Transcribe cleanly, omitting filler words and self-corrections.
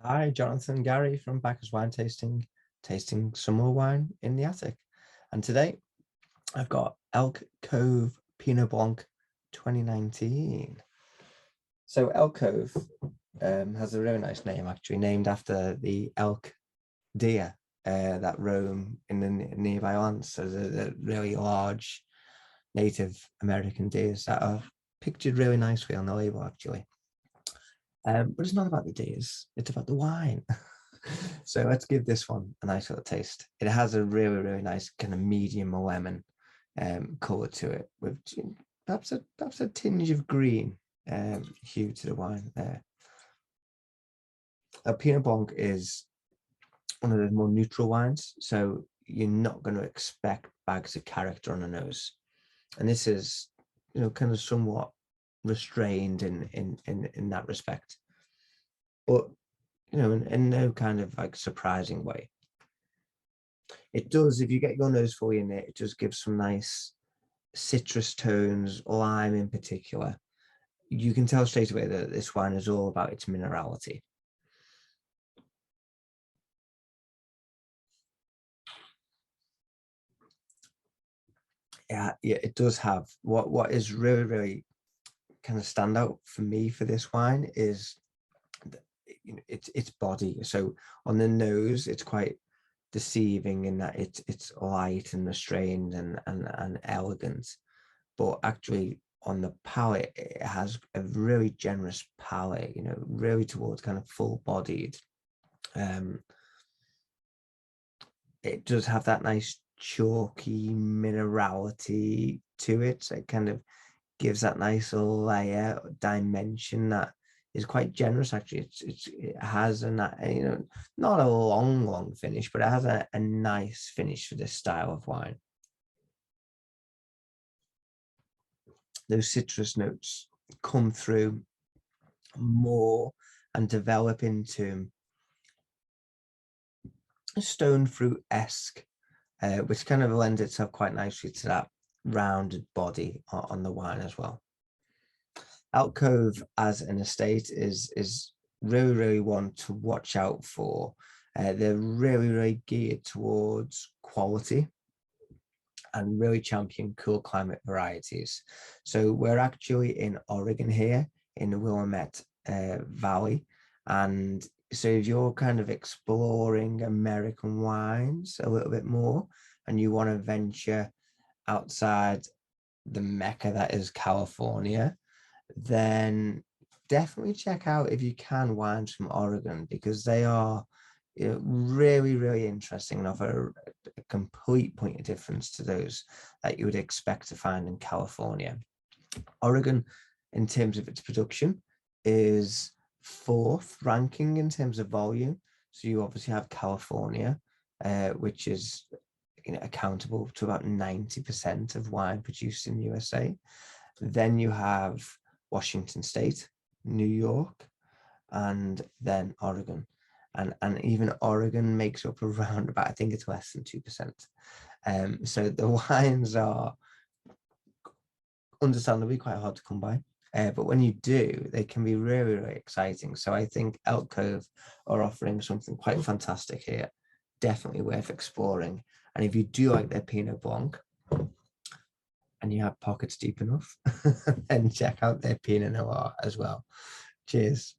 Hi, Jonathan Gary from Bacchus Wine Tasting, tasting some more wine in the attic. And today I've got Elk Cove Pinot Blanc 2019. So Elk Cove has a really nice name, actually, named after the elk deer that roam in the nearby lands. So the really large Native American deers that are pictured really nicely on the label, actually. But it's not about the deers, it's about the wine. So let's give this one a nice little taste. It has a really, really nice kind of medium lemon color to it, with perhaps a tinge of green hue to the wine there. A Pinot Blanc is one of the more neutral wines, so you're not going to expect bags of character on the nose. And this is, kind of somewhat restrained in that respect, but in no kind of like surprising way. It does, if you get your nose fully in it, it does give some nice citrus tones, lime in particular. You can tell straight away that this wine is all about its minerality. Yeah, it does have what is really, really kind of stand out for me for this wine is its body. So on the nose, it's quite deceiving in that it's light and restrained and elegant, but actually on the palate it has a really generous palate, really towards kind of full bodied. It does have that nice chalky minerality to it, so it kind of gives that nice layer dimension that is quite generous. Actually, it has not a long finish, but it has a nice finish for this style of wine. Those citrus notes come through more and develop into a stone fruit-esque, which kind of lends itself quite nicely to that rounded body on the wine as well. Elk Cove as an estate is really, really one to watch out for. They're really, really geared towards quality and really champion cool climate varieties. So we're actually in Oregon here in the Willamette Valley. And so if you're kind of exploring American wines a little bit more and you want to venture outside the mecca that is California, then definitely check out, if you can, wines from Oregon, because they are really, really interesting and offer a complete point of difference to those that you would expect to find in California. Oregon, in terms of its production, is fourth ranking in terms of volume. So you obviously have California, which is accountable to about 90% of wine produced in the USA. Then you have Washington State, New York, and then Oregon. And even Oregon makes up around about, I think it's less than 2%. So the wines are understandably quite hard to come by. But when you do, they can be really, really exciting. So I think Elk Cove are offering something quite fantastic here. Definitely worth exploring. And if you do like their Pinot Blanc and you have pockets deep enough, then check out their Pinot Noir as well. Cheers.